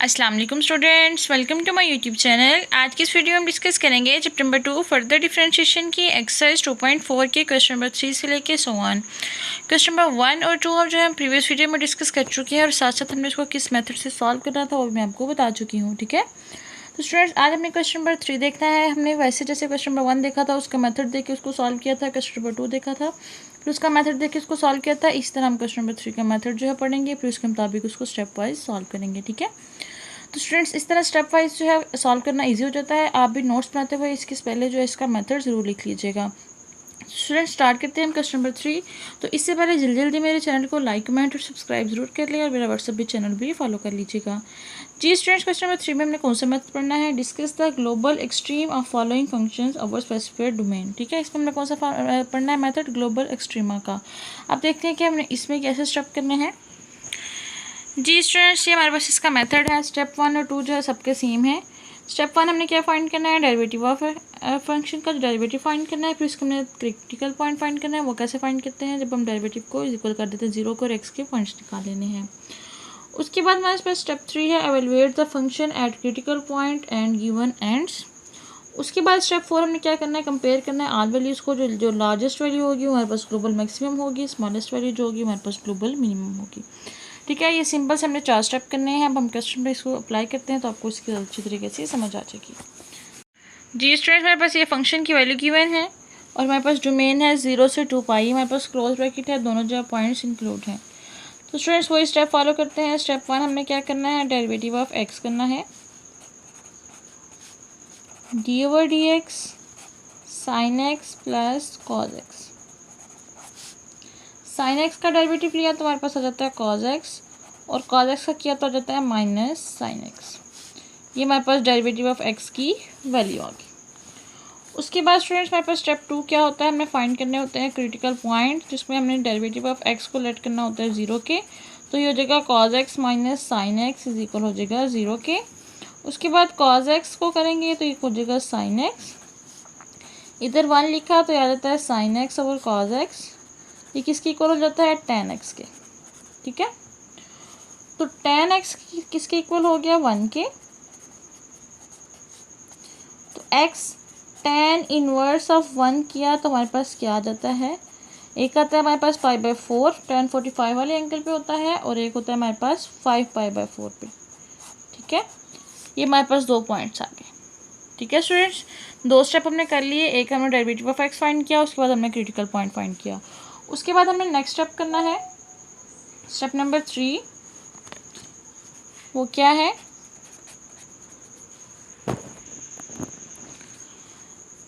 अस्सलाम वालेकुम students, welcome to my YouTube channel. आज की इस वीडियो में हम डिस्कस करेंगे चैप्टर नंबर 2 फर्दर डिफरेंशिएशन की एक्सरसाइज 2.4 के क्वेश्चन नंबर 3 से लेके सो ऑन। क्वेश्चन नंबर 1 और 2 हम प्रीवियस वीडियो में डिस्कस कर चुके हैं और साथ साथ हमने इसको किस मेथड से सॉल्व करना था वो मैं आपको बता चुकी हूँ। ठीक है, तो स्टूडेंट्स आज हमने क्वेश्चन नंबर 3 देखना है। हमने वैसे जैसे क्वेश्चन नंबर 1 देखा था उसका मेथड देख के उसको सॉल्व किया था, क्वेश्चन नंबर 2 देखा था फिर उसका मेथड देख के उसको सॉल्व किया था। इस तरह हम क्वेश्चन नंबर 3 का मेथड पढ़ेंगे, फिर उसके मुताबिक उसको स्टेप वाइज सॉल्व करेंगे। ठीक है, तो स्टूडेंट्स इस तरह स्टेप वाइज सॉल्व करना इजी हो जाता है। आप भी नोट्स बनाते हुए इसके पहले इसका मेथड ज़रूर लिख लीजिएगा। स्टूडेंट स्टार्ट करते हैं हम क्वेश्चन नंबर 3। तो इससे पहले जल्दी जल्दी मेरे चैनल को लाइक कमेंट और सब्सक्राइब जरूर कर लें और मेरा व्हाट्सएप भी चैनल भी फॉलो कर लीजिएगा। जी स्टूडेंट्स, क्वेश्चन नंबर 3 में हमने कौन सा मेथड पढ़ना है? Discuss the global extreme of following functions over specified domain. ठीक है, इसमें हमने कौन सा पढ़ना है मेथड? ग्लोबल एक्सट्रीमा का। आप देखते हैं कि हमने इसमें कैसे स्टेप करने हैं। जी स्टूडेंट्स, ये हमारे पास इसका मेथड है। स्टेप 1 और 2 सबके सेम है। स्टेप 1 हमने क्या फाइंड करना है? डेरिवेटिव ऑफ फंक्शन का डेरिवेटिव फाइंड करना है। फिर इसको हमने क्रिटिकल पॉइंट फाइंड करना है। वो कैसे फाइंड करते हैं? जब हम डेरिवेटिव को इक्वल कर देते हैं 0 को और x के पॉइंट्स निकाल लेने हैं। उसके बाद हमारे पास स्टेप 3 है, evaluate the function at critical point and given ends. उसके बाद स्टेप 4 हमने क्या करना है? कंपेयर करना है आल वैल्यूज़ को। जो लार्जेस्ट वैल्यू होगी हमारे पास ग्लोबल मैक्सिमम होगी, स्मॉलेस्ट वैल्यू जो होगी हमारे पास ग्लोबल मिनिमम होगी। ठीक है, ये सिंपल से हमने 4 स्टेप करने हैं। अब हम क्वेश्चन पे इसको अप्लाई करते हैं तो आपको इसकी अच्छी तरीके से समझ आ जाएगी। जी स्टूडेंट, हमारे पास ये फंक्शन की वैल्यू गिवन है और हमारे पास डोमेन है 0 से 2 पाई। हमारे पास क्लोज ब्रैकेट है, दोनों जगह पॉइंट्स इंक्लूड हैं। तो स्टूडेंट्स वही स्टेप फॉलो करते हैं। स्टेप 1 हमने क्या करना है? डेरिवेटिव ऑफ एक्स करना है, D over D x sine x plus cos x. Sine x का डेरिवेटिव लिया तो हमारे पास आ जाता है कॉज एक्स और कॉज एक्स का किया तो आ जाता है माइनस साइन एक्स। ये हमारे पास डेरिवेटिव ऑफ एक्स की वैल्यू आ गई। उसके बाद स्टूडेंट्स हमारे पास स्टेप 2 क्या होता है? हमने फाइंड करने होते हैं क्रिटिकल पॉइंट, जिसमें हमने डेरिवेटिव ऑफ एक्स को लेट करना होता है 0 के। तो ये हो जाएगा cos x minus sine x is equal हो जाएगा 0 के। उसके बाद कॉज एक्स को करेंगे तो ये हो जाएगा साइन एक्स। इधर 1 लिखा तो आ जाता है sine x over cos x. ये किसके इक्वल हो जाता है? tan x के। ठीक है, तो tan x किसके इक्वल हो गया? 1 के। तो x tan इनवर्स ऑफ 1 किया तो हमारे पास क्या आ जाता है? एक आता है हमारे पास π/4 tan 45 वाले एंगल पे होता है और एक होता है हमारे पास 5π/4 पे। ठीक है, ये हमारे पास 2 पॉइंट्स आ गए। ठीक है स्टूडेंट्स, 2 स्टेप हमने कर लिए। एक हमने डेरिवेटिव ऑफ एक्स फाइंड किया, उसके बाद हमने क्रिटिकल पॉइंट फाइंड किया। उसके बाद हमें नेक्स्ट स्टेप करना है, स्टेप नंबर 3। वो क्या है?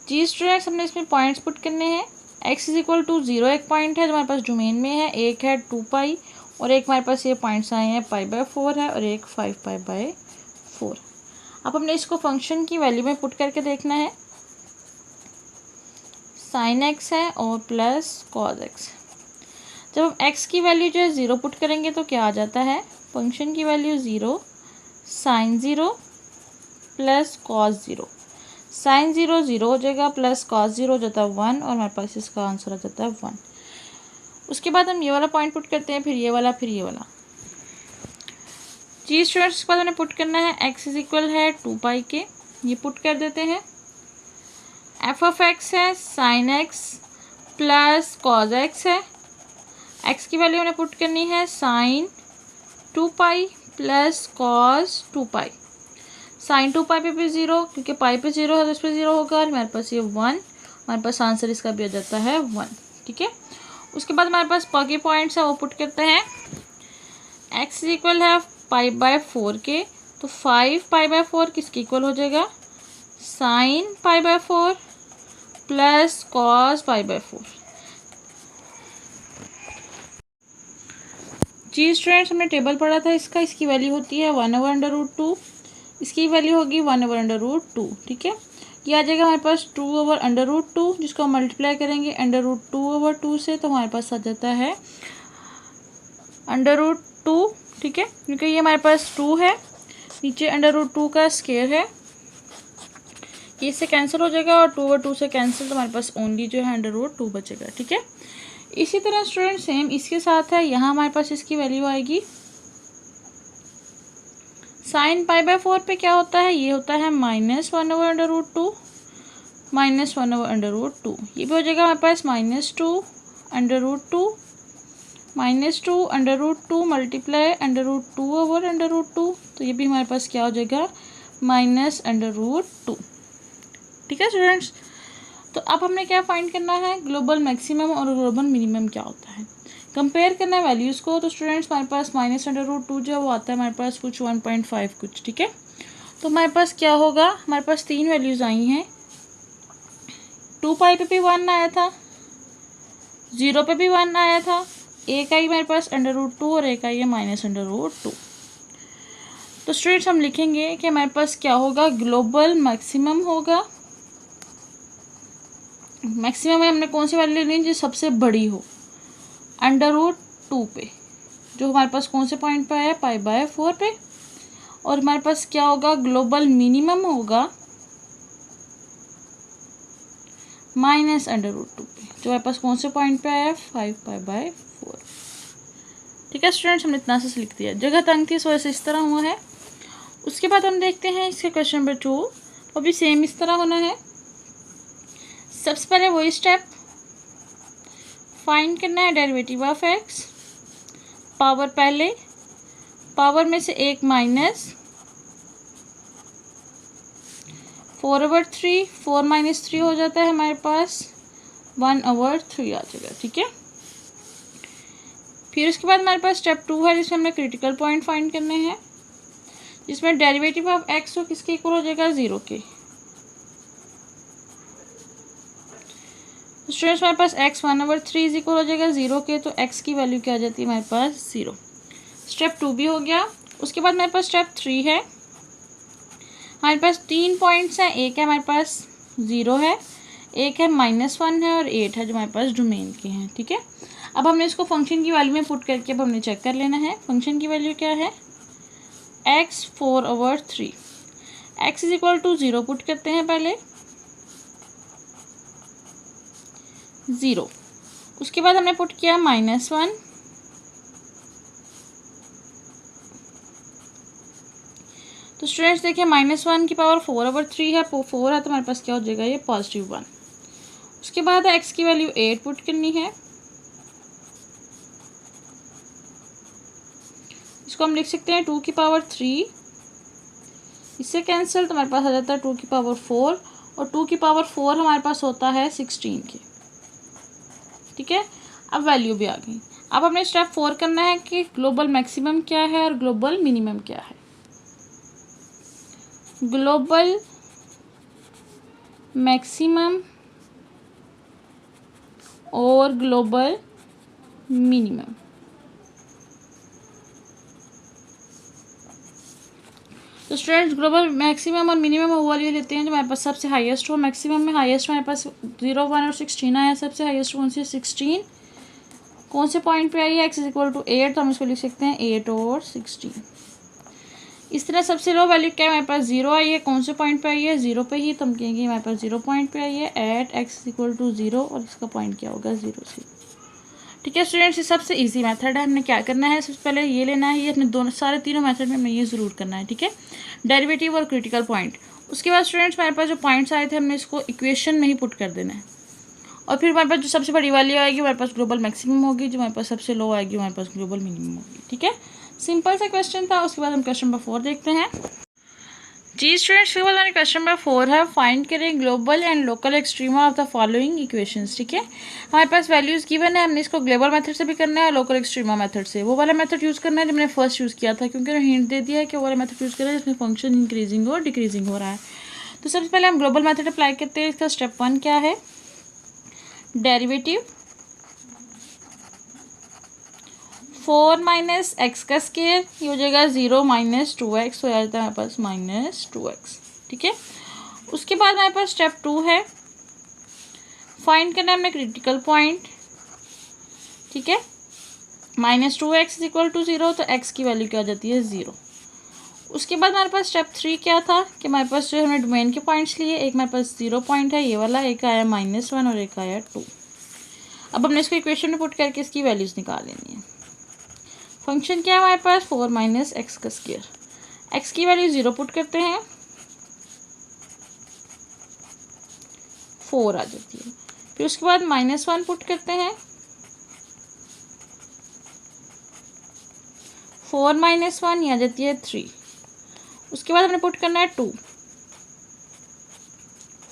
जी स्टूडेंट्स, हमने इसमें पॉइंट्स पुट करने हैं। x इज इक्वल टू 0 एक पॉइंट है जो हमारे पास डोमेन में है, एक है 2 पाई और एक हमारे पास ये पॉइंट्स आए हैं π/4 है और एक 5π/4। अब हमने इसको फंक्शन की वैल्यू में पुट करके देखना है। साइन एक्स है और प्लस कॉज एक्स। जब हम x की वैल्यू 0 पुट करेंगे तो क्या आ जाता है? फंक्शन की value 0 sine 0 plus cos 0। Sine 0 0 हो जाएगा प्लस कॉज 0 हो जाता है 1 और हमारे पास इसका आंसर आ जाता है 1। उसके बाद हम ये वाला पॉइंट पुट करते हैं, फिर ये वाला, फिर ये वाला। जी स्टूडेंट्स, के बाद हमें पुट करना है x इज इक्वल है 2 पाई के। ये पुट कर देते हैं। एफ ऑफ एक्स है sine x plus cos x है। एक्स की वैल्यू हमें पुट करनी है साइन 2 पाई प्लस कॉज 2 पाई। साइन 2 पाई पे भी 0 क्योंकि पाई पे 0 है तो इस पर 0 होगा और हमारे पास ये 1। हमारे पास आंसर इसका भी आ जाता है 1। ठीक है, उसके बाद हमारे पास बाकी पॉइंट्स है वो पुट करते हैं। एक्स इक्वल है π/4 के, तो 5π/4 किसके इक्वल हो जाएगा? Sine π/4 plus cos π/4। जी स्टूडेंट्स, हमने टेबल पढ़ा था इसका। इसकी वैल्यू होती है 1/√2। इसकी वैल्यू होगी 1/√2। ठीक है, ये आ जाएगा हमारे पास 2/√2, जिसको हम मल्टीप्लाई करेंगे √2/2 से तो हमारे पास आ जाता है √2। ठीक है, क्योंकि ये हमारे पास 2 है, नीचे √2 का स्क्वायर है, ये इससे कैंसिल हो जाएगा और 2/2 से कैंसिल तो हमारे पास ओनली √2 बचेगा। ठीक है, इसी तरह स्टूडेंट सेम इसके साथ है। यहाँ हमारे पास इसकी वैल्यू आएगी साइन पाई बाय 4 पे क्या होता है, ये होता है -1/√2, -1/√2। ये भी हो जाएगा हमारे पास -2/√2, -2/√2 मल्टीप्लाई √2/√2। तो ये भी हमारे पास क्या हो जाएगा, -√2। ठीक है स्टूडेंट्स। तो अब हमने क्या फाइंड करना है, ग्लोबल मैक्सिमम और ग्लोबल मिनिमम क्या होता है, कंपेयर करना है वैल्यूज़ को। तो स्टूडेंट्स हमारे पास -√2 जो है वो आता है हमारे पास कुछ 1.5 कुछ। ठीक है, तो हमारे पास क्या होगा, हमारे पास 3 वैल्यूज़ आई हैं। 2π पे भी 1 आया था, 0 पे भी 1 आया था, एक आई हमारे पास √2 और एक आई है -√2। तो स्टूडेंट्स हम लिखेंगे कि हमारे पास क्या होगा, ग्लोबल मैक्सिमम होगा। मैक्सिमम में हमने कौन सी वैल्यू लेनी है, जो सबसे बड़ी हो, √2 पे, जो हमारे पास कौन से पॉइंट पे आया, π/4 पे। और हमारे पास क्या होगा, ग्लोबल मिनिमम होगा -√2 पे, जो हमारे पास कौन से पॉइंट पे आया, 5π/4। ठीक है स्टूडेंट्स, हमने इतना से लिख दिया, जगह तंग थी इस वजह से इस तरह हुआ है। उसके बाद हम देखते हैं इसके क्वेश्चन नंबर 2, वो भी सेम इस तरह होना है। सबसे पहले वही स्टेप, फाइंड करना है डेरिवेटिव ऑफ x। पावर पहले, पावर में से एक माइनस 4/3, 4 - 3 हो जाता है हमारे पास 1/3 आ जाएगा। ठीक है, फिर उसके बाद हमारे पास स्टेप 2 है, जिसमें हमने क्रिटिकल पॉइंट फाइंड करने हैं, जिसमें डेरिवेटिव ऑफ x हो किसके इक्वल हो जाएगा, 0 के। स्टूडेंट्स हमारे पास x 1/3 इज इक्वल हो जाएगा 0 के, तो x की वैल्यू क्या आ जाती है हमारे पास, 0। स्टेप 2 भी हो गया। उसके बाद हमारे पास स्टेप 3 है। हमारे पास 3 पॉइंट्स हैं, एक है हमारे पास 0 है, एक है -1 है और 8 है, जो हमारे पास डोमेन के हैं। ठीक है, अब हमने इसको फंक्शन की वैल्यू में पुट करके अब हमने चेक कर लेना है। फंक्शन की वैल्यू क्या है, x 4/3, x is equal to 0 put करते हैं पहले, 0। उसके बाद हमने पुट किया -1, तो स्टूडेंट्स देखिए -1 की पावर 4/3 है, 4 है, तो हमारे पास क्या हो जाएगा, ये +1। उसके बाद x की वैल्यू 8 पुट करनी है, इसको हम लिख सकते हैं 2 की पावर 3, इससे कैंसिल, तो हमारे पास आ जाता है 2 की पावर 4, और 2 की पावर 4 हमारे पास होता है 16 के। ठीक है, अब वैल्यू भी आ गई। अब हमने स्टेप 4 करना है कि ग्लोबल मैक्सिमम क्या है और ग्लोबल मिनिमम क्या है। ग्लोबल मैक्सिमम और ग्लोबल मिनिमम। तो स्टूडेंट्स ग्लोबल मैक्सिमम और मिनिमम वो वाली लेते हैं जो हमारे पास सबसे हाईएस्ट हो। मैक्सिमम में हाईएस्ट हमारे पास 0, 1 और 16 आया, सबसे हाईएस्ट कौन सी, 16। कौन से पॉइंट पे आई है, x इज इक्वल टू 8, तो हम इसको लिख सकते हैं 8 और 16। इस तरह सबसे लो वैल्यू क्या है, हमारे पास 0 आई है, कौन से पॉइंट पे आई है, 0 पे ही, तो हम कहेंगे हमारे पास 0 पॉइंट पे आई है, at x is equal to 0, और इसका पॉइंट क्या होगा, 0 से। ठीक है स्टूडेंट्स, ये सबसे इजी मेथड है। हमने क्या करना है, सबसे पहले ये लेना है, ये अपने दोनों सारे तीनों मेथड में हमें ये ज़रूर करना है। ठीक है, डेरिवेटिव और क्रिटिकल पॉइंट। उसके बाद स्टूडेंट्स हमारे पास जो पॉइंट्स आए थे हमने इसको इक्वेशन में ही पुट कर देना है, और फिर हमारे पास जो सबसे बड़ी वैल्यू आएगी हमारे पास ग्लोबल मैक्सिमम होगी, जो हमारे पास सबसे लो आएगी हमारे पास ग्लोबल मिनिमम होगी। ठीक है, सिंपल सा क्वेश्चन था। उसके बाद हम क्वेश्चन नंबर 4 देखते हैं। जी स्टूडेंट्स, फिर हमारे क्वेश्चन नंबर 4 है, फाइंड करें global and local extrema of the following equations. ठीक है, हमारे पास वैल्यूज़ गिवन है, हमने इसको ग्लोबल मेथड से भी करना है, लोकल एक्सट्रीमा मेथड से। वो वाला मेथड यूज़ करना है जो मैंने फर्स्ट यूज़ किया था, क्योंकि हिंट दे दिया है कि वो वाला मेथड यूज़ करें जिसमें फंक्शन इंक्रीजिंग और डिक्रीजिंग हो रहा है। तो सबसे पहले हम ग्लोबल मेथड अप्लाई करते हैं। इसका स्टेप 1 क्या है, डेरिवेटिव 4 - x का स्केयर, ये हो जाएगा 0 - 2x, हो जाता है हमारे पास -2x। ठीक है, उसके बाद हमारे पास स्टेप 2 है, फाइंड करना है हमने क्रिटिकल पॉइंट। ठीक है, -2x इज इक्वल टू 0, तो x की वैल्यू क्या आ जाती है, 0। उसके बाद हमारे पास स्टेप 3 क्या था कि हमारे पास जो हमने डोमेन के पॉइंट्स लिए, एक हमारे पास 0 पॉइंट है ये वाला, एक आया -1 और एक आया 2। अब हमने इसको इक्वेशन में पुट करके इसकी वैल्यूज़ निकाल लेनी है। फंक्शन क्या है हमारे पास, 4 - x का स्क्वायर। एक्स की वैल्यू 0 पुट करते हैं, 4 आ जाती है। फिर उसके बाद -1 पुट करते हैं, 4 - 1 ये आ जाती है 3। उसके बाद हमने पुट करना है 2,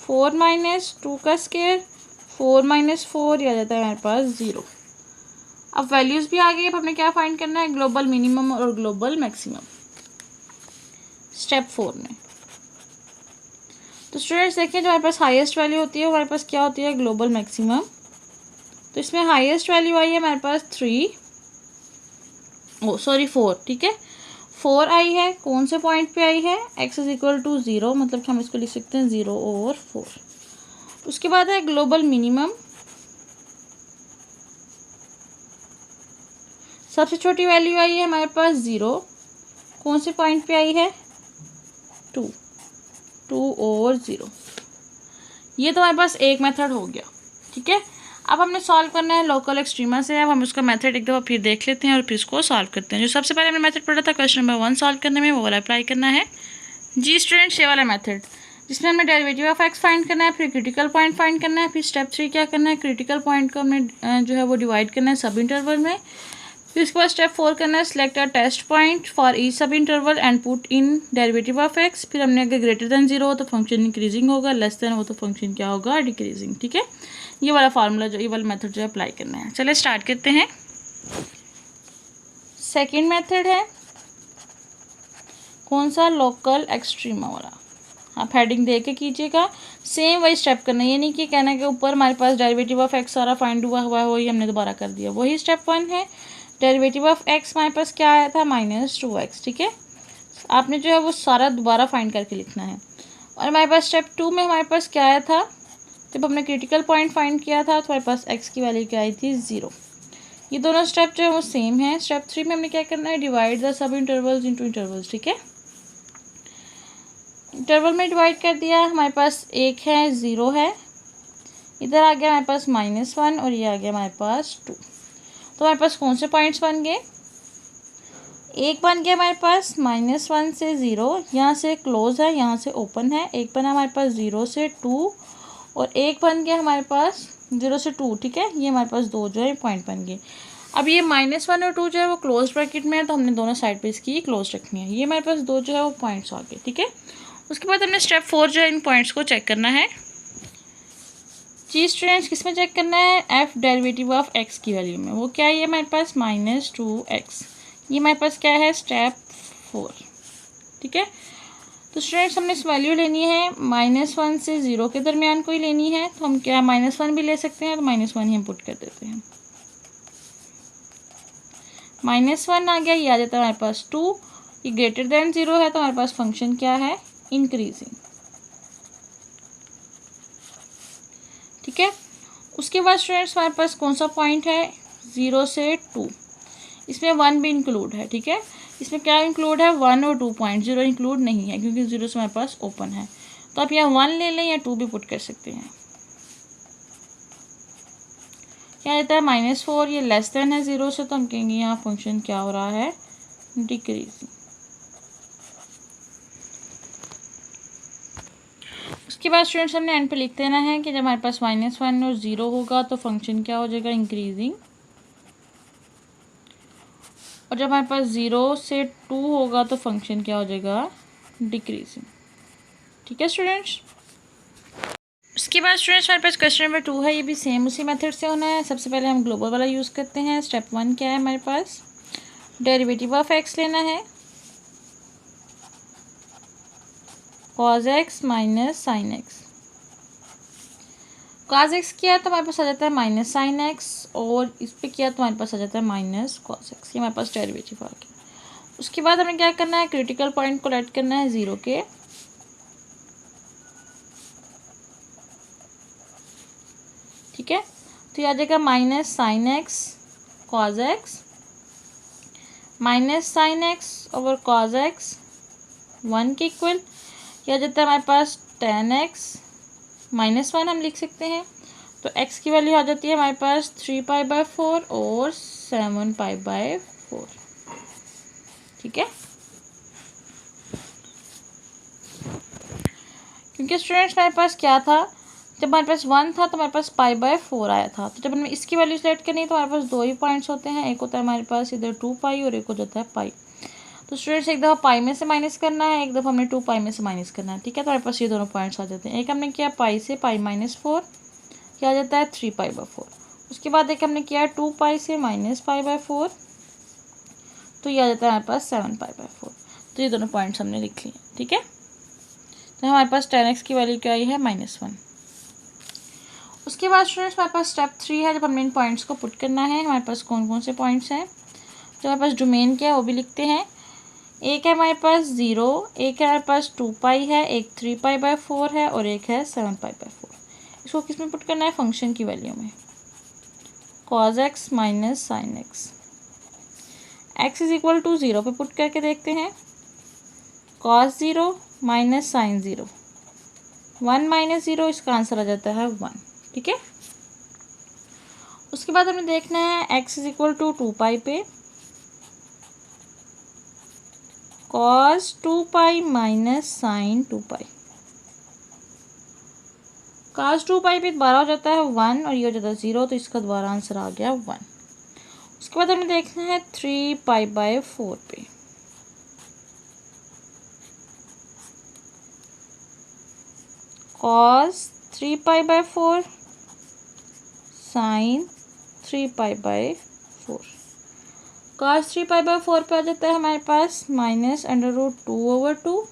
4 - 2 का स्क्वायर, 4 - 4 ये आ जाता है हमारे पास 0। अब वैल्यूज़ भी आ गई। अब हमने क्या फाइंड करना है, ग्लोबल मिनिमम और ग्लोबल मैक्सिमम स्टेप 4 में। तो स्टूडेंट्स देखिए, जो हमारे पास हाईएस्ट वैल्यू होती है हमारे पास क्या होती है, ग्लोबल मैक्सिमम। तो इसमें हाईएस्ट वैल्यू आई है हमारे पास 4, ठीक है। 4 आई है, कौन से पॉइंट पे आई है, x = 0, मतलब कि हम इसको लिख सकते हैं 0/4। उसके बाद है ग्लोबल मिनिमम, सबसे छोटी वैल्यू आई है हमारे पास 0, कौन से पॉइंट पे आई है, 2/0। ये तो हमारे पास एक मेथड हो गया, ठीक है। अब हमने सॉल्व करना है लोकल एक्सट्रीमा से। अब हम उसका मेथड एक दफ़ा फिर देख लेते हैं और फिर इसको सॉल्व करते हैं। जो सबसे पहले हमने मेथड पढ़ा था क्वेश्चन नंबर 1 सॉल्व करने में, वो वाला अप्लाई करना है। जी स्टूडेंट्स, ये वाला मेथड जिसमें हमने डेरिवेटिव ऑफ एक्स फाइंड करना है, फिर क्रिटिकल पॉइंट फाइंड करना है, फिर स्टेप 3 क्या करना है, क्रिटिकल पॉइंट को हमने जो है वो डिवाइड करना है सब इंटरवल में। फिर उसके बाद स्टेप 4 करना है, select a test point for each sub interval and put in derivative of x. फिर हमने अगर ग्रेटर देन 0 हो तो फंक्शन इंक्रीजिंग होगा, लेस देन हो तो फंक्शन क्या होगा, डिक्रीजिंग, ठीक है। ये वाला फार्मूला ये वाला मेथड जो है अप्लाई करना है। चलिए स्टार्ट करते हैं। सेकेंड मेथड है कौन सा, लोकल एक्सट्रीमा वाला। आप हेडिंग दे के कीजिएगा, सेम वही स्टेप करना है। ये नहीं कि कहना है कि ऊपर हमारे पास डेरिवेटिव ऑफ एक्स सारा फाइंड हुआ है, वही हमने दोबारा कर दिया। वही स्टेप 1 है। डेरिवेटिव ऑफ एक्स हमारे पास क्या आया था, -2x, ठीक है। आपने जो है वो सारा दोबारा फाइंड करके लिखना है। और हमारे पास स्टेप 2 में हमारे पास क्या आया था, जब हमने क्रिटिकल पॉइंट फाइंड किया था तो हमारे पास x की वैल्यू क्या आई थी, 0। ये दोनों स्टेप जो है वो सेम है। स्टेप 3 में हमने क्या करना है, divide the sub intervals into intervals, ठीक है। इंटरवल में डिवाइड कर दिया, हमारे पास 1 है, 0 है, इधर आ गया हमारे पास -1 और ये आ गया हमारे पास 2। तो हमारे पास कौन से पॉइंट्स बन गए, एक बन गया हमारे पास -1 से 0, यहाँ से क्लोज है, यहाँ से ओपन है। एक बना हमारे पास 0 से 2 और एक बन गया हमारे पास 0 से 2, ठीक है। ये हमारे पास दो जो है पॉइंट बन गए। अब ये -1 और 2 जो है वो क्लोज ब्रैकेट में है, तो हमने दोनों साइड पे इसकी क्लोज रखनी है। ये हमारे पास दो जो है वो पॉइंट्स आ गए, ठीक है। उसके बाद हमने स्टेप 4 जो है इन पॉइंट्स को चेक करना है। जी स्टूडेंट्स, किस में चेक करना है, एफ डेरिवेटिव ऑफ एक्स की वैल्यू में। वो क्या है हमारे पास, -2x। ये हमारे पास क्या है, स्टेप 4, ठीक है। तो स्टूडेंट्स हमने इस वैल्यू लेनी है -1 से 0 के दरमियान कोई लेनी है, तो हम क्या -1 भी ले सकते हैं, तो -1 ही हम पुट कर देते हैं। -1 आ गया, ये आ जाता है हमारे पास 2। ये ग्रेटर देन 0 है तो हमारे पास फंक्शन क्या है, इंक्रीजिंग, ठीक है। उसके बाद स्टूडेंट्स हमारे पास कौन सा पॉइंट है, 0 से 2, इसमें 1 भी इंक्लूड है, ठीक है। इसमें क्या इंक्लूड है, 1 और 2 पॉइंट, 0 इंक्लूड नहीं है क्योंकि 0 से हमारे पास ओपन है। तो आप यहाँ 1 ले लें या 2 भी पुट कर सकते हैं। क्या रहता है, -4, ये लेस देन है 0 से, तो हम कहेंगे यहाँ फंक्शन क्या हो रहा है, डिक्रीजिंग। उसके बाद स्टूडेंट्स हमने एंड पे लिख देना है कि जब हमारे पास -1 और 0 होगा तो फंक्शन क्या हो जाएगा, इंक्रीजिंग। और जब हमारे पास 0 से 2 होगा तो फंक्शन क्या हो जाएगा, डिक्रीजिंग, ठीक है स्टूडेंट्स। उसके बाद स्टूडेंट्स हमारे पास क्वेश्चन नंबर 2 है, ये भी सेम उसी मेथड से होना है। सबसे पहले हम ग्लोबल वाला यूज़ करते हैं। स्टेप 1 क्या है हमारे पास, डेरिवेटिव ऑफ एक्स लेना है, cos x - sin x। cos x किया तो हमारे पास आ जाता है -sin x, और इस पर किया तो हमारे पास आ जाता है -cos x। ये हमारे पास डेरिवेटिव आ गया। उसके बाद हमें क्या करना है, क्रिटिकल पॉइंट को लेट करना है 0 के, ठीक है। तो ये आ जाएगा -sin x cos x, -sin x over cos x 1 के इक्वल। यह आ जाता है हमारे पास tan x -1 हम लिख सकते हैं, तो x की वैल्यू आ जाती है हमारे पास 3π/4 और 7π/4, ठीक है। क्योंकि स्टूडेंट्स हमारे पास क्या था, जब हमारे पास 1 था तो हमारे पास π/4 आया था। तो जब हमें इसकी वैल्यू सेलेक्ट करनी है तो हमारे पास 2 ही पॉइंट्स होते हैं, एक होता है हमारे पास इधर 2π और एक हो जाता है पाई। तो स्टूडेंट्स एक दफ़ा पाई में से माइनस करना है, एक दफ़ा हमने 2π में से माइनस करना है, ठीक है। तो हमारे पास ये दोनों पॉइंट्स आ जाते हैं। एक हमने किया पाई से π-4, क्या आ जाता है 3π/4। उसके बाद एक हमने किया 2π से -π/4, तो ये आ जाता है हमारे पास 7π/4। तो ये दोनों पॉइंट्स हमने लिख लिए, ठीक है। तो हमारे पास 10x की वैल्यू क्या आई है -1। उसके बाद स्टूडेंट्स हमारे पास स्टेप 3 है, जब हमने इन पॉइंट्स को पुट करना है। हमारे पास कौन कौन से पॉइंट्स हैं, जो हमारे पास डोमेन क्या है वो भी लिखते हैं। एक है हमारे पास 0, एक है हमारे पास 2π है, एक 3π/4 है और एक है 7π/4। इसको किस में पुट करना है, फंक्शन की वैल्यू में, cos x minus sine x. x is equal to 0 पे पुट करके देखते हैं, cos 0 माइनस साइन 0, 1 माइनस 0, इसका आंसर आ जाता है 1, ठीक है। उसके बाद हमें देखना है x इज इक्वल टू 2π पे, cos 2π माइनस साइन 2π। cos 2π पे दोबारा हो जाता है 1 और ये हो जाता है 0, तो इसका दोबारा आंसर आ गया 1। उसके बाद हमें देखना है 3π/4 पे, cos 3π/4 साइन 3π/4। cos 3π/4 पे आ जाता है हमारे पास -√2/2,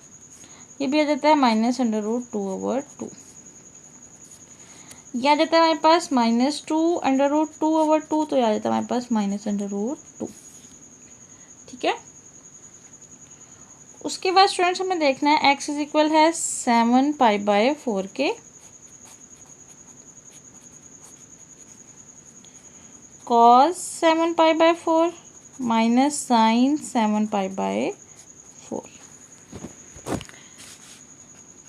ये भी आ जाता है -√2/2। यह आ जाता है हमारे पास -2√2/2, तो यह आ जाता है हमारे पास -√2, ठीक है। उसके बाद स्टूडेंट्स हमें देखना है x इज इक्वल है 7π/4 के, cos 7π/4 माइनस साइन 7π/4।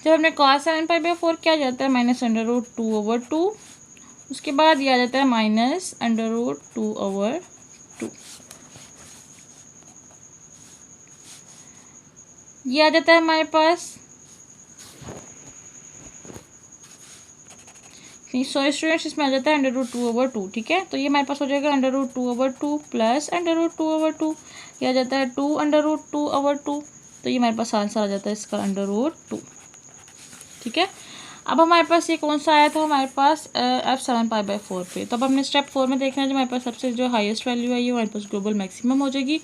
जब हमने cos 7π/4 क्या जाता है -√2/2, उसके बाद यह आ जाता है -√2/2। ये आ जाता है हमारे पास, सॉरी स्टूडेंट्स, इसमें आ जाता है √2/2, ठीक है। तो ये हमारे पास हो जाएगा √2/2 प्लस √2/2, ये आ जाता है 2√2/2। तो ये हमारे पास आंसर आ जाता है इसका √2, ठीक है। अब हमारे पास ये कौन सा आया था, हमारे पास f 7π/4 पे। तो अब हमने स्टेप 4 में देखना है, जो हमारे पास सबसे जो हाईएस्ट वैल्यू है ये हमारे पास ग्लोबल मैक्सिमम हो जाएगी,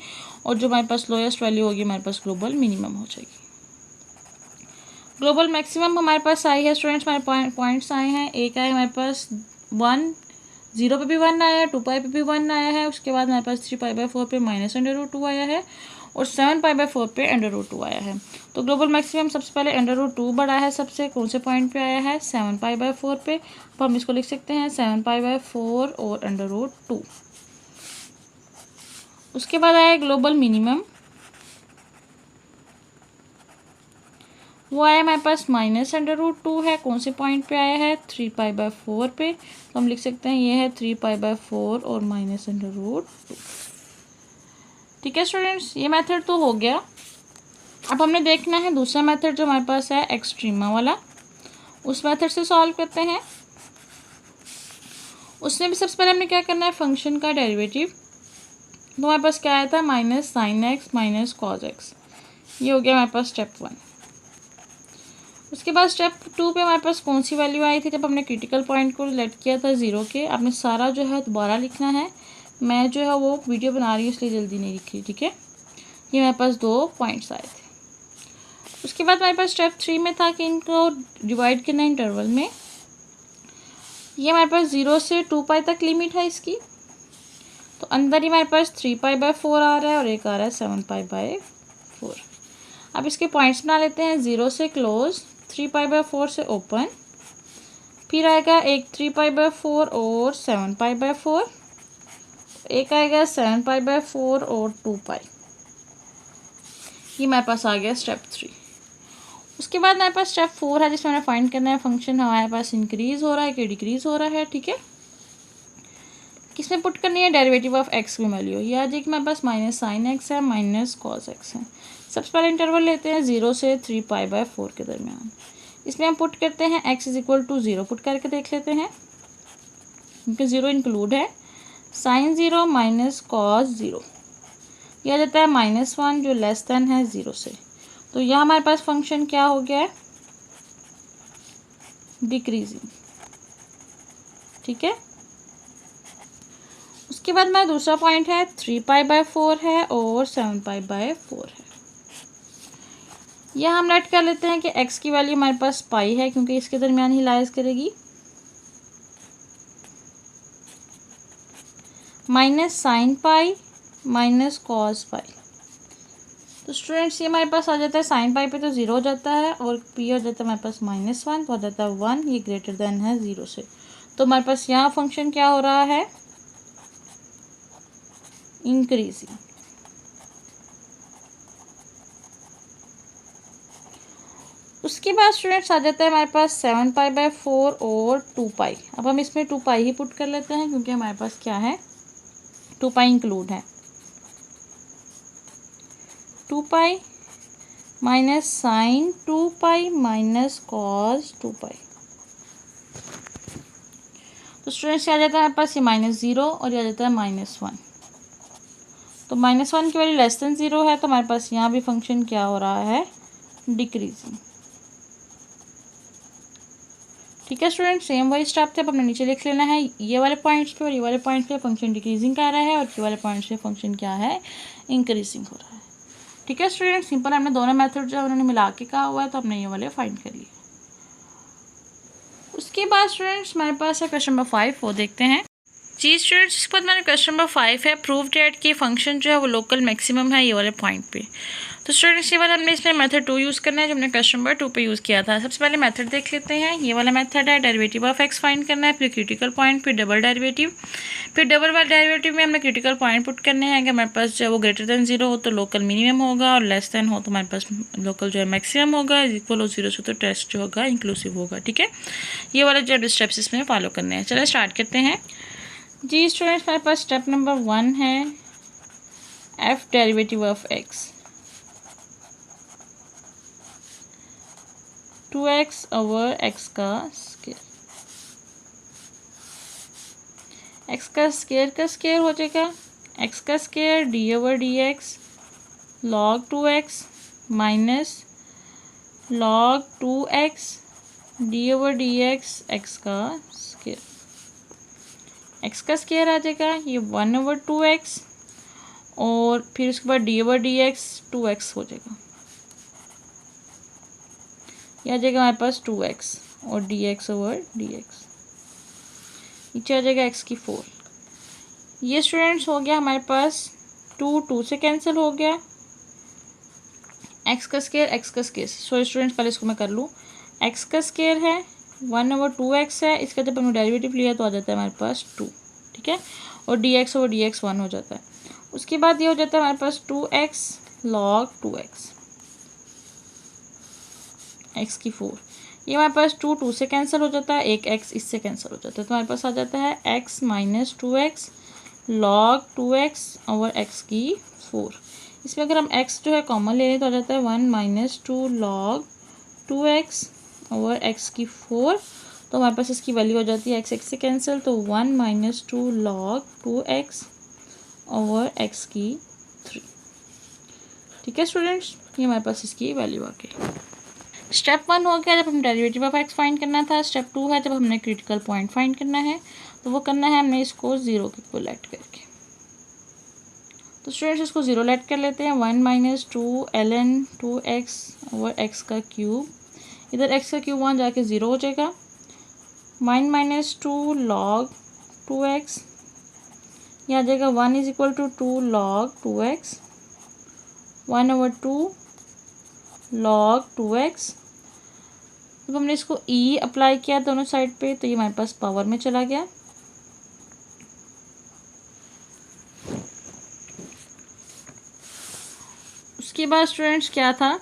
और जो हमारे पास लोएस्ट वैल्यू होगी हमारे पास ग्लोबल मिनिमम हो जाएगी। ग्लोबल मैक्सिमम हमारे पास आई है स्टूडेंट्स, हमारे पॉइंट्स आए हैं। एक आए हमारे पास 1, 0 पे भी 1 आया है, 2π पे भी 1 आया है, उसके बाद हमारे पास 3π/4 पे -√2 आया है, और 7π/4 पे √2 आया है। तो ग्लोबल मैक्सिमम सबसे पहले √2 बड़ा है, सबसे कौन से पॉइंट पे आया है, 7π/4 पे। अब हम इसको लिख सकते हैं 7π/4 और √2। उसके बाद आया ग्लोबल मिनिमम, वो आया हमारे पास -√2 है, कौन से पॉइंट पे आया है, 3π/4 पे। तो हम लिख सकते हैं ये है 3π/4 और -√2, ठीक है स्टूडेंट्स। ये मेथड तो हो गया। अब हमने देखना है दूसरा मेथड जो हमारे पास है एक्सट्रीमा वाला, उस मेथड से सॉल्व करते हैं। उसमें भी सबसे पहले हमने क्या करना है, फंक्शन का डेरिवेटिव। तो हमारे पास क्या आया था, -sin x minus cos x, ये हो गया हमारे पास स्टेप 1। उसके बाद स्टेप 2 पे हमारे पास कौन सी वैल्यू आई थी, जब हमने क्रिटिकल पॉइंट को रिलेट किया था 0 के। आपने सारा जो है दोबारा लिखना है, मैं जो है वो वीडियो बना रही हूँ इसलिए जल्दी नहीं लिख रही, ठीक है। ये मेरे पास 2 पॉइंट्स आए थे। उसके बाद हमारे पास स्टेप 3 में था कि इनको डिवाइड करना इंटरवल में। ये हमारे पास 0 से 2π तक लिमिट है इसकी, तो अंदर ही हमारे पास 3π/4 आ रहा है और एक आ रहा है 7π/4। अब इसके पॉइंट्स बना लेते हैं, 0 से क्लोज, 3π/4 से ओपन, फिर आएगा एक 3π/4 और 7π/4, एक आएगा 7π/4 और 2π। ये हमारे पास आ गया स्टेप 3। उसके बाद हमारे पास स्टेप 4 है, जिसमें हमें फाइंड करना है फंक्शन हमारे पास इंक्रीज हो रहा है कि डिक्रीज हो रहा है, ठीक है। किसमें पुट करनी है, डेरिवेटिव ऑफ एक्स की वैल्यू। ये आ जाएगी हमारे पास -sin x है माइनस cos x है। सबसे पहले इंटरवल लेते हैं 0 से 3π/4 के दरमियान। इसमें हम पुट करते हैं x is equal to 0, put करके देख लेते हैं क्योंकि 0 इंक्लूड है। साइन 0 माइनस कॉस 0, यह आ जाता है -1 जो लेस देन है 0 से। तो यह हमारे पास फंक्शन क्या हो गया है, डिक्रीजिंग। ठीक है, उसके बाद हमारा दूसरा पॉइंट है 3π/4 है और 7π/4 है। यह हम लेट कर लेते हैं कि x की वैल्यू हमारे पास पाई है क्योंकि इसके दरमियान ही लाइज करेगी, minus sine pi minus cos pi. तो स्टूडेंट्स ये हमारे पास आ जाता है साइन पाई पे तो 0 हो जाता है और p हो जाता है हमारे पास -1 तो हो जाता है 1, ये ग्रेटर देन है 0 से। तो हमारे पास यहाँ फंक्शन क्या हो रहा है, इंक्रीजिंग। उसके बाद स्टूडेंट्स आ जाता है हमारे पास 7π/4 और 2π। अब हम इसमें 2π ही पुट कर लेते हैं क्योंकि हमारे पास क्या है, 2π इंक्लूड है। 2π माइनस साइन 2π माइनस कॉस 2π। तो स्टूडेंट्स आ जाता है हमारे पास ये -0 और ये आ जाता है -1। तो -1 की वैल्यू लेस देन 0 है तो हमारे पास यहाँ भी फंक्शन क्या हो रहा है, डिक्रीजिंग। ठीक है स्टूडेंट, सेम वही स्टेप थे, अब हमने नीचे लिख लेना है ये वाले पॉइंट्स पे और ये वाले पॉइंट्स पे फंक्शन डिक्रीजिंग का रहा है और ये वाले पॉइंट्स पे फंक्शन क्या है, इंक्रीजिंग हो रहा है। ठीक है स्टूडेंट, सिंपल हमने दोनों मेथड जो उन्होंने मिला के कहा हुआ है तो हमने ये वाले फाइंड कर लिए। उसके बाद स्टूडेंट्स हमारे पास है क्वेश्चन नंबर 5, वो देखते हैं। जी स्टूडेंट्स, इसके बाद मेरा क्वेश्चन नंबर 5 है, प्रूव डेट की फंक्शन जो है वो लोकल मैक्सिमम है ये वाले पॉइंट पे। तो स्टूडेंट्स ये वाला हमने इसमें मेथड 2 यूज़ करना है जो हमने क्वेश्चन नंबर 2 पे यूज़ किया था। सबसे पहले मेथड देख लेते हैं, ये वाला मेथड है डेरिवेटिव ऑफ x फाइंड करना है, फिर क्रिटिकल पॉइंट, फिर डबल डेरिवेटिव, फिर डबल वाले डेरिवेटिव में हमने क्रिटिकल पॉइंट पुट करने हैं कि हमारे पास जो है वो ग्रेटर देन 0 हो तो लोकल मिनिमम होगा और लेस देन हो तो हमारे पास लोकल जो है मैक्सिमम होगा, इक्वल हो 0 से तो टेस्ट जो होगा इंक्लूसिव होगा। ठीक है, ये वाले जो स्टेप्स इसमें फॉलो करने हैं। चलिए स्टार्ट करते हैं। जी स्टूडेंट्स, हमारे पास स्टेप नंबर 1 है f derivative of x, 2x over x का स्क्वायर। x का स्क्वायर हो जाएगा x का square d over D x log 2x minus log 2x d over D x x का स्क्वायर। x का square आ जाएगा ये 1 ओवर 2x और फिर उसके बाद d over D x 2x हो जाएगा, यह आ जाएगा हमारे पास 2x और dx ओवर dx, नीचे आ जाएगा x की 4। ये स्टूडेंट्स हो गया हमारे पास 2 से कैंसिल हो गया, x का स्क्वायर सॉरी स्टूडेंट्स पहले इसको मैं कर लूँ, x का स्क्वायर है 1 ओवर 2x है, इसका जब हमने डेरिवेटिव लिया तो आ जाता है हमारे पास 2। ठीक है, और dx ओवर dx 1 हो जाता है। उसके बाद ये हो जाता है हमारे पास 2x लॉग 2x, x की 4, ये हमारे पास 2 से कैंसिल हो जाता है, एक x इससे कैंसिल हो जाता है तो हमारे पास आ जाता है x minus 2x log 2x over x की 4। इसमें अगर हम x जो है कॉमन ले लें तो आ जाता है 1 minus 2 log 2x over x की 4, तो हमारे पास इसकी वैल्यू हो जाती है x से कैंसिल तो 1 minus 2 log 2x over x की 3। ठीक है स्टूडेंट्स, ये हमारे पास इसकी वैल्यू आ गई। स्टेप 1 हो गया जब हम डेरिवेटिव ऑफ x फाइंड करना था। स्टेप 2 है जब हमने क्रिटिकल पॉइंट फाइंड करना है, तो वो करना है हमने इसको 0 के इक्वल लेट करके। तो स्टूडेंट्स इसको 0 लेट कर लेते हैं, 1 minus 2 ln 2x over x का क्यूब, इधर x का क्यूब वहाँ जाके 0 हो जाएगा, माइनस 2 लॉग 2x, यहाँ आ जाएगा 1 is equal to 2 log 2x, 1 over 2 log 2x। जब हमने इसको e अप्लाई किया दोनों साइड पे तो ये हमारे पास पावर में चला गया। उसके बाद स्टूडेंट्स क्या था,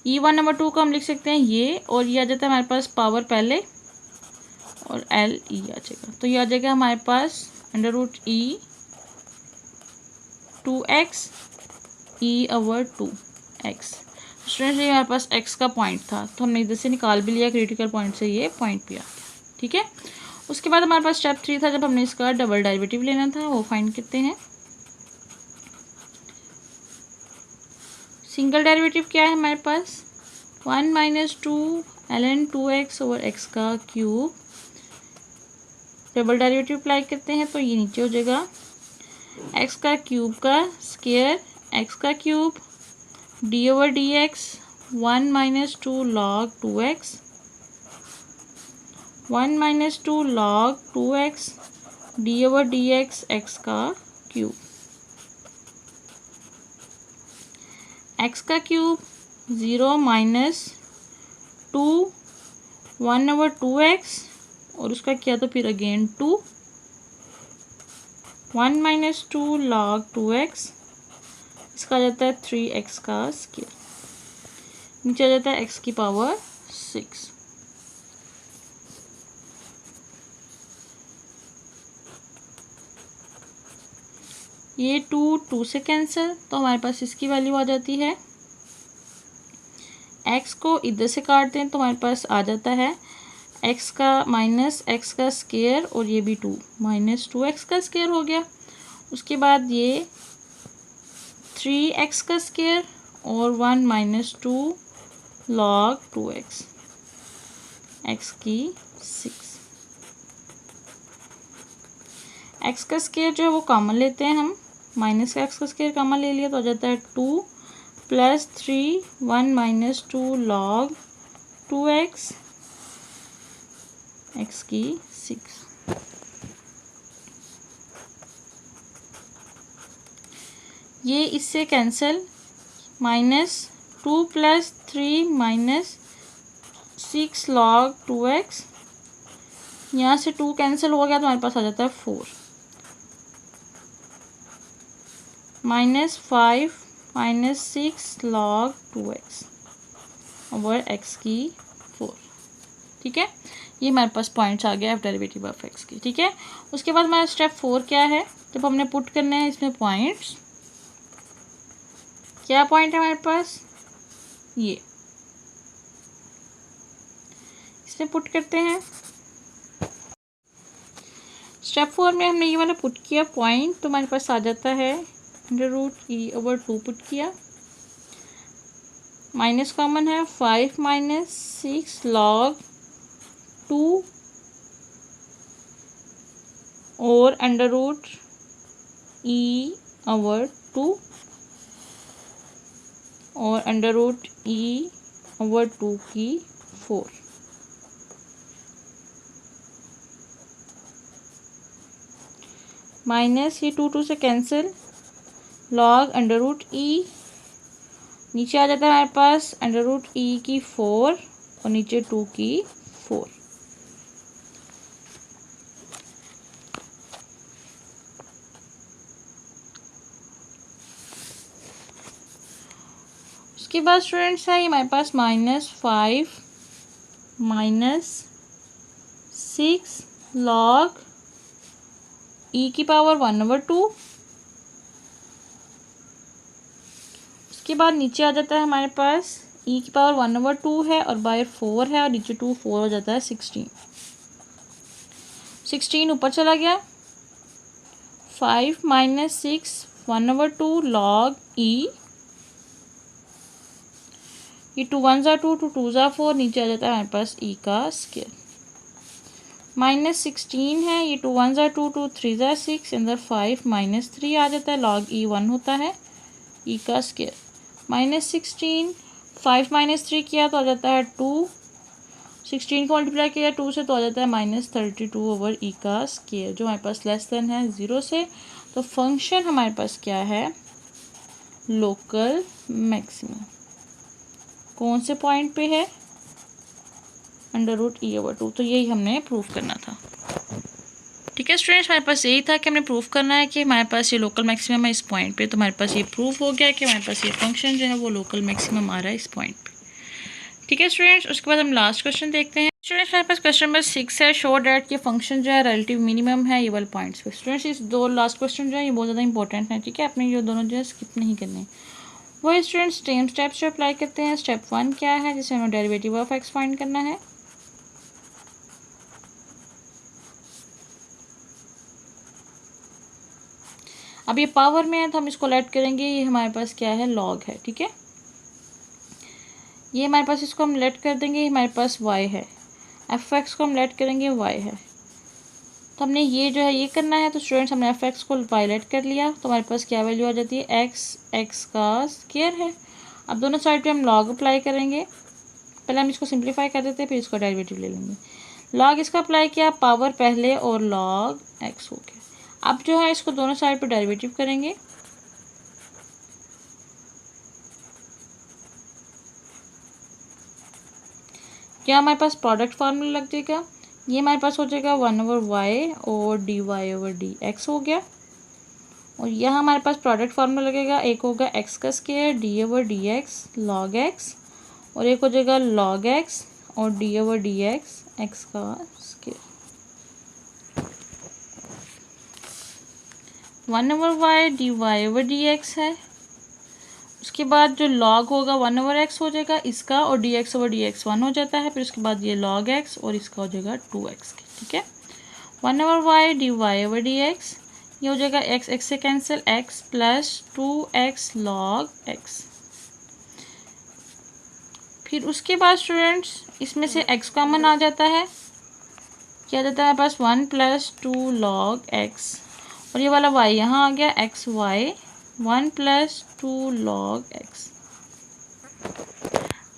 e1 ओवर 2 को हम लिख सकते हैं ये, और ये आ जाता है हमारे पास पावर पहले और l e आ जाएगा, तो ये आ जाएगा हमारे पास under root e 2x e over 2x। Students ये हमारे पास एक्स का पॉइंट था, तो हमने इधर से निकाल भी लिया, क्रिटिकल पॉइंट से ये पॉइंट भी आ गया। ठीक है, उसके बाद हमारे पास स्टेप 3 था, जब हमने इसका डबल डेरिवेटिव लेना था, वो फाइंड करते हैं। सिंगल डेरिवेटिव क्या है हमारे पास, 1 minus 2 ln 2x over x का क्यूब। डबल डेरिवेटिव अप्लाई करते हैं तो ये नीचे हो जाएगा एक्स का क्यूब का स्क्वायर, एक्स का cube D over D x, 1 minus 2 log 2x, 1 minus 2 log 2x D over D x, x का क्यूब। एक्स का क्यूब 0 माइनस 2 1 ओवर 2x और उसका किया तो फिर अगेन 2, 1 माइनस 2 लॉग 2x, इसका आ जाता है 3x का स्क्वायर, नीचे आ जाता है x की पावर 6। ये 2 से कैंसिल, तो हमारे पास इसकी वैल्यू आ जाती है, x को इधर से काटते हैं तो हमारे पास आ जाता है x का माइनस एक्स का स्क्वायर और ये भी 2 माइनस 2x का स्क्वायर हो गया। उसके बाद ये 3x का स्क्वायर और 1 माइनस 2 लॉग 2x, x की 6। x का स्क्वायर जो है वो कॉमन लेते हैं हम, माइनस का x का स्क्वायर कॉमन ले लिया तो आ जाता है 2 plus 3 1 minus 2 log 2x, x की 6। ये इससे cancel, minus 2 plus 3 minus 6 log 2x, यहाँ से 2 कैंसिल हो गया तो हमारे पास आ जाता है 4, minus 5 minus 6 log 2x over x की 4। ठीक है, ये हमारे पास पॉइंट्स आ गया डेरिवेटिव ऑफ x की। ठीक है, उसके बाद हमारा स्टेप 4 क्या है, जब हमने पुट करना है इसमें पॉइंट्स, क्या पॉइंट है हमारे पास, ये इसमें पुट करते हैं। स्टेप 4 में हमने ये वाला पुट किया पॉइंट, तो हमारे पास आ जाता है √e/2 पुट किया, माइनस कॉमन है 5 माइनस 6 लॉग 2 और √e/2 और √e/2 की 4। माइनस ये 2 से कैंसिल, लॉग √e, नीचे आ जाता है हमारे पास √e की 4 और नीचे 2 की 4। उसके बाद स्टूडेंट्स है ये हमारे पास -5 माइनस 6 लॉग e की पावर 1/2। उसके बाद नीचे आ जाता है हमारे पास e की पावर 1/2 है और बाय 4 है और नीचे 2 4 हो जाता है 16 ऊपर चला गया, 5 माइनस 6 1/2 लॉग e, ये 2 1 ज़ा 2 2 2 ज़ा 4, नीचे आ जाता है हमारे पास e का स्क्वायर, -16 है, ये 2 1 ज़ा 2 2 3 ज़ा 6, अंदर 5 -3 आ जाता है, लॉग e 1 होता है, e का स्क्वायर, -16 5 -3 किया तो आ जाता है 2, 16 को मल्टीप्लाई किया 2 से तो आ जाता है -32 ओवर e का स्क्वायर, जो हमारे पास लेस देन है 0 से। तो फंक्शन हमारे पास क्या है, लोकल मैक्सिमम, कौन से पॉइंट पे है, √e/2, तो यही हमने प्रूफ करना था। ठीक है स्टूडेंट्स, हमारे पास यही था कि हमने प्रूफ करना है कि हमारे पास ये लोकल मैक्सिमम है इस पॉइंट पे, तो हमारे पास ये प्रूफ हो गया कि हमारे पास ये फंक्शन जो है वो लोकल मैक्सिमम आ रहा है इस पॉइंट पे। ठीक है स्टूडेंट्स, उसके बाद हम लास्ट क्वेश्चन देखते हैं। स्टूडेंट्स हमारे पास क्वेश्चन नंबर 6 है, शो डैट ये फंक्शन जो है रिलेटिव मिनिमम है ये वाले पॉइंट्स पे। स्टूडेंट्स इस 2 लास्ट क्वेश्चन जो है ये बहुत ज़्यादा इंपॉर्टेंट है। ठीक है, अपने ये दोनों जो है स्किप नहीं करने। वो स्टूडेंट सेम स्टेप्स जो अप्लाई करते हैं। स्टेप 1 क्या है, जिसे हमें डेरिवेटिव ऑफ एक्स फाइंड करना है। अब ये पावर में है तो हम इसको लेट करेंगे, ये हमारे पास क्या है, लॉग है, ठीक है। ये हमारे पास, इसको हम लेट कर देंगे, हमारे पास y है। एफ एक्स को हम लेट करेंगे, y है। तो हमने ये जो है ये करना है, तो स्टूडेंट्स हमने एफ एक्स को y लेट कर लिया, तो हमारे पास क्या वैल्यू आ जाती है, x का स्क्वायर है। अब दोनों साइड पे हम लॉग अप्लाई करेंगे। पहले हम इसको सिंप्लीफाई कर देते हैं, फिर इसको डेरिवेटिव ले लेंगे। लॉग इसका अप्लाई किया, पावर पहले और लॉग x हो गया। अब जो है इसको दोनों साइड पे डेरिवेटिव करेंगे। क्या हमारे पास प्रोडक्ट फार्मूला लग जाएगा, ये हमारे पास हो जाएगा 1/y और dy/dx हो गया। और यहाँ हमारे पास प्रोडक्ट फार्मूला लगेगा, एक होगा x का स्क्वायर dy/dx log x, और एक हो जाएगा log x और dy/dx x का स्क्वायर। 1/y dy/dx है। उसके बाद जो log होगा 1/x हो जाएगा इसका, और dx/dx 1 हो जाता है। फिर उसके बाद ये log x और इसका हो जाएगा 2x, ठीक है। 1/y dy/dx, ये हो जाएगा x से cancel, x plus 2x log x। फिर उसके बाद स्टूडेंट्स इसमें से x कॉमन आ जाता है, क्या जाता है हमारे पास 1 प्लस 2 log x, और ये वाला y यहाँ आ गया, x y 1 plus 2 log x।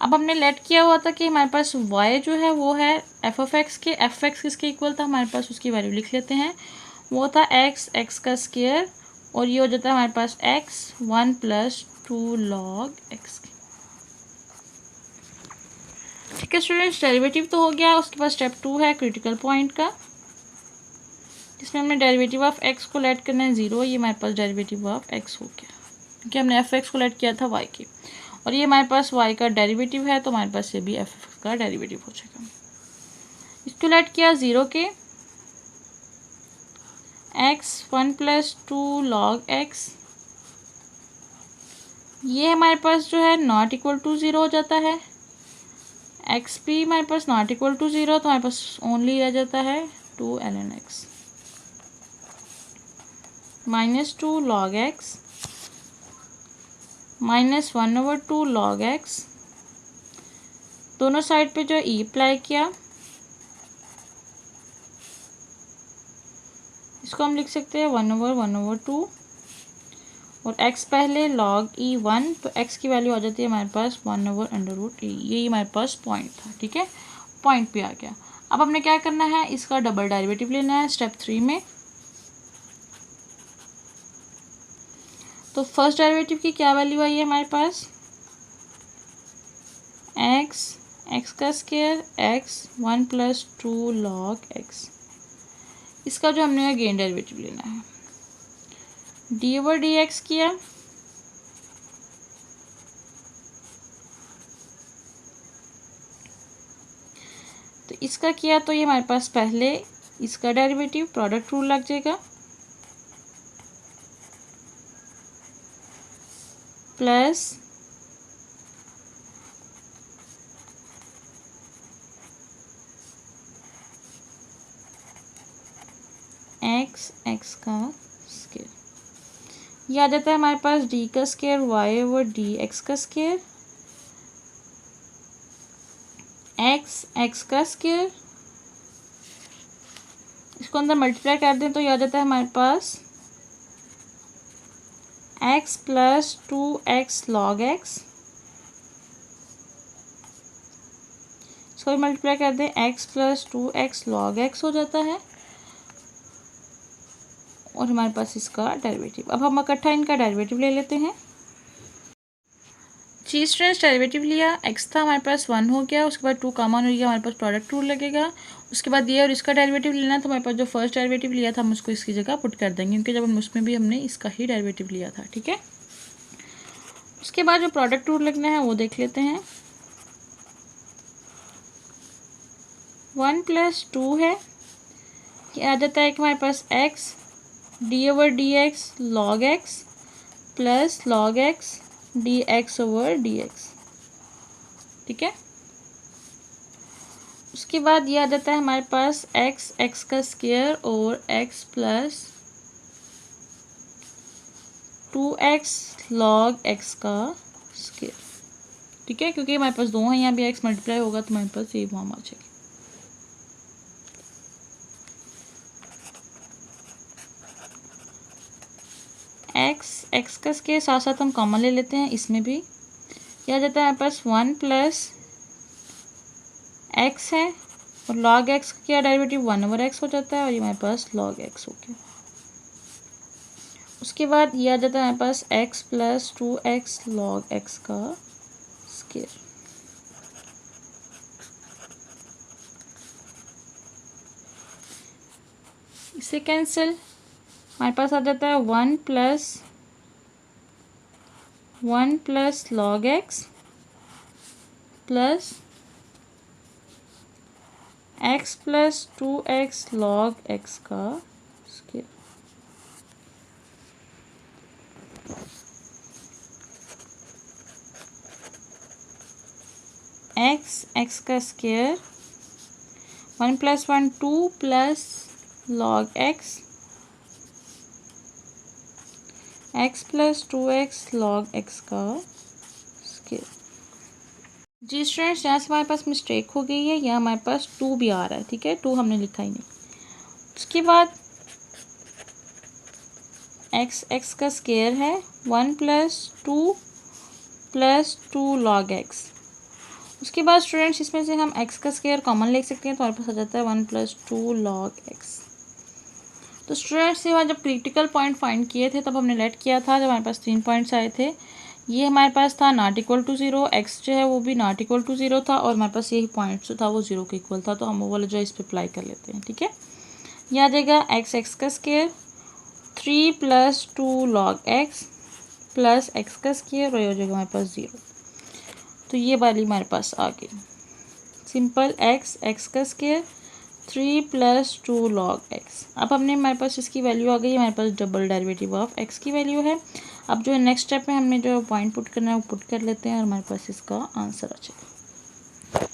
अब हमने लेट किया हुआ था कि हमारे पास y जो है वो है एफ ऑफ एक्स के, एफ एक्स किसके इक्वल था, हमारे पास उसकी वैल्यू लिख लेते हैं। वो था x का स्क्वायर, और ये हो जाता है हमारे पास x 1 प्लस 2 log x। ठीक है स्टूडेंट्स, डेरिवेटिव तो हो गया। उसके बाद स्टेप 2 है क्रिटिकल पॉइंट का, इसमें हमने डेरिवेटिव ऑफ x को लेट करना है 0। ये हमारे पास डेरिवेटिव ऑफ x हो गया, क्योंकि हमने एफ एक्स को लेट किया था y की, और ये हमारे पास y का डेरिवेटिव है, तो हमारे पास ये भी एफ एक्स का डेरिवेटिव हो जाएगा। इसको लेट किया 0 के, x 1 प्लस 2 log x, ये हमारे पास जो है नॉट इक्वल टू 0 हो जाता है। x भी हमारे पास नॉट इक्वल टू 0, तो हमारे पास ओनली रह जाता है 2 ln x minus 2 log x minus 1/2 log x। दोनों साइड पे जो है e अप्लाई किया, इसको हम लिख सकते हैं 1/1/2, और x पहले log e 1, तो x की वैल्यू आ जाती है हमारे पास 1/√e। यही हमारे पास पॉइंट था, ठीक है, पॉइंट पे आ गया। अब हमने क्या करना है, इसका डबल डेरिवेटिव लेना है स्टेप 3 में। तो फर्स्ट डेरिवेटिव की क्या वैल्यू आई है हमारे पास, x का square x 1 plus 2 log x। इसका जो हमने अगेन डेरिवेटिव लेना है, dy/dx किया, तो इसका किया, तो ये हमारे पास पहले इसका डेरिवेटिव प्रोडक्ट रूल लग जाएगा, प्लस x का स्क्वायर, ये आ जाता है हमारे पास d का स्क्वायर y/dx का स्क्वायर, x का स्क्वायर, इसको अंदर मल्टीप्लाई कर दें तो ये आ जाता है हमारे पास x plus 2x log x। इसको भी मल्टीप्लाई कर दें, x plus 2x log x हो जाता है, और हमारे पास इसका डेरिवेटिव। अब हम इकट्ठा इनका डेरिवेटिव ले लेते हैं। जी स्टूडेंट्स, डेरिवेटिव लिया, x था हमारे पास 1 हो गया, उसके बाद 2 कॉमन हो गया, हमारे पास प्रोडक्ट रूल लगेगा। उसके बाद ये और इसका डेरिवेटिव लेना है, तो हमारे पास जो फर्स्ट डेरिवेटिव लिया था हम उसको इसकी जगह पुट कर देंगे, क्योंकि जब हम उसमें भी हमने इसका ही डेरिवेटिव लिया था, ठीक है। उसके बाद जो प्रोडक्ट रूल लगना है वो देख लेते हैं। 1 प्लस 2 है, ये आ जाता है कि हमारे पास x dy/dx log x plus log x dx/dx, ठीक है। उसके बाद ये आ जाता है हमारे पास x का स्क्वायर और x plus 2x log x का स्क्वायर, ठीक है, क्योंकि हमारे पास दो हैं, यहाँ भी x मल्टीप्लाई होगा तो हमारे पास ये फॉर्म आ जाएगी। x का स्क्वायर साथ साथ हम कॉमन ले लेते हैं, इसमें भी यह आ जाता है हमारे पास 1 प्लस x है और log x का क्या डेरिवेटिव 1/x हो जाता है और ये हमारे पास log x हो गया। उसके बाद ये आ जाता है हमारे पास x plus 2x log x का स्क्वायर। इसे कैंसिल हमारे पास आ जाता है 1 plus log x plus x plus 2x log x का स्क्वायर। x का square 1 plus 1 2 plus log x plus 2x log x का स्क्वायर। जी स्टूडेंट्स, यहाँ से हमारे पास मिस्टेक हो गई है, यहाँ हमारे पास 2 भी आ रहा है, ठीक है, 2 हमने लिखा ही नहीं। उसके बाद x का स्क्वायर है 1 प्लस 2 log x। उसके बाद स्टूडेंट्स इसमें से हम x का स्क्वायर कॉमन ले सकते हैं तो हमारे पास आ जाता है 1 प्लस 2 log x। तो स्टूडेंट्स ये जब क्रिटिकल पॉइंट फाइंड किए थे तब हमने लेट किया था, जब हमारे पास 3 पॉइंट्स आए थे, ये हमारे पास था नॉट इक्वल टू 0, x जो है वो भी नॉट इक्वल टू 0 था और हमारे पास यही पॉइंट जो था वो 0 के इक्वल था, तो हम वो वाला जो इस पर अप्लाई कर लेते हैं, ठीक है। यह आ जाएगा x का square 3 plus 2 log x plus x का स्क्वायर और ये हो जाएगा हमारे पास 0। तो ये वाली हमारे पास आ गई सिंपल x का स्क्वायर 3 प्लस 2 log x। अब हमने हमारे पास इसकी वैल्यू आ गई, हमारे पास डबल डेरिवेटिव ऑफ x की वैल्यू है। अब जो नेक्स्ट स्टेप में हमने जो पॉइंट पुट करना है वो पुट कर लेते हैं और हमारे पास इसका आंसर आ जाएगा।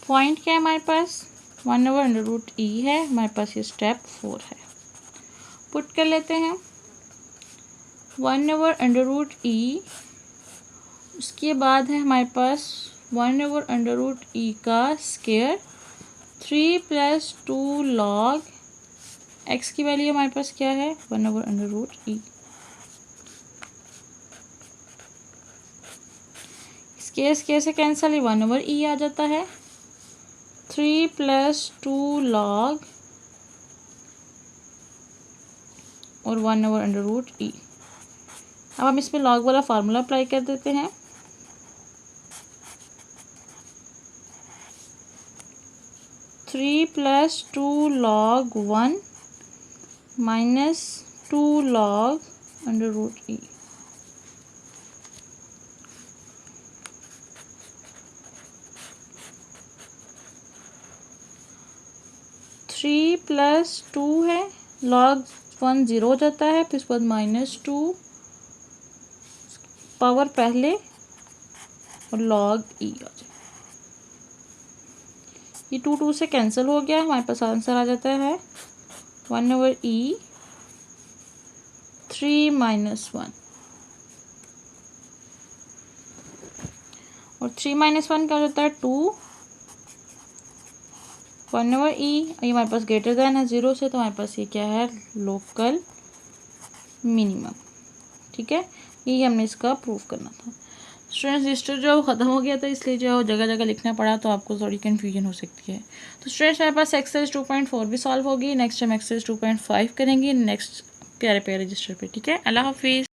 पॉइंट क्या है हमारे पास 1/√e है, हमारे पास ये स्टेप 4 है। पुट कर लेते हैं 1/√e, उसके बाद है हमारे पास 1/√e का स्क्वायर 3 प्लस 2 log x की वैल्यू हमारे पास क्या है 1/√e। स्क्वायर से कैंसिल, 1/e आ जाता है 3 प्लस 2 log और 1/√e। अब हम इसमें log वाला फार्मूला अप्लाई कर देते हैं। Three plus 2 log 1 minus 2 log√e। Three plus 2 है, log 1 0 हो जाता है, फिर उसके बाद -2 पावर पहले और log e आ जाए। ये 2 से कैंसिल हो गया, हमारे पास आंसर आ जाता है 1/e 3 - 1 और 3 - 1 क्या हो जाता है 2 1/e। ये हमारे पास ग्रेटर देन है 0 से, तो हमारे पास ये क्या है लोकल मिनिमम, ठीक है। यही हमने इसका प्रूफ करना था। स्टूडेंट्स रजिस्टर जो ख़त्म हो गया था इसलिए जो जगह जगह लिखना पड़ा तो आपको थोड़ी कन्फ्यूजन हो सकती है। तो स्टूडेंट्स मेरे पास एक्सरसाइज 2.4 भी सॉल्व होगी, नेक्स्ट हम एक्सरसाइज 2.5 करेंगे नेक्स्ट प्यारे प्यारे रजिस्टर पे, ठीक है। अल्लाह हाफिज़।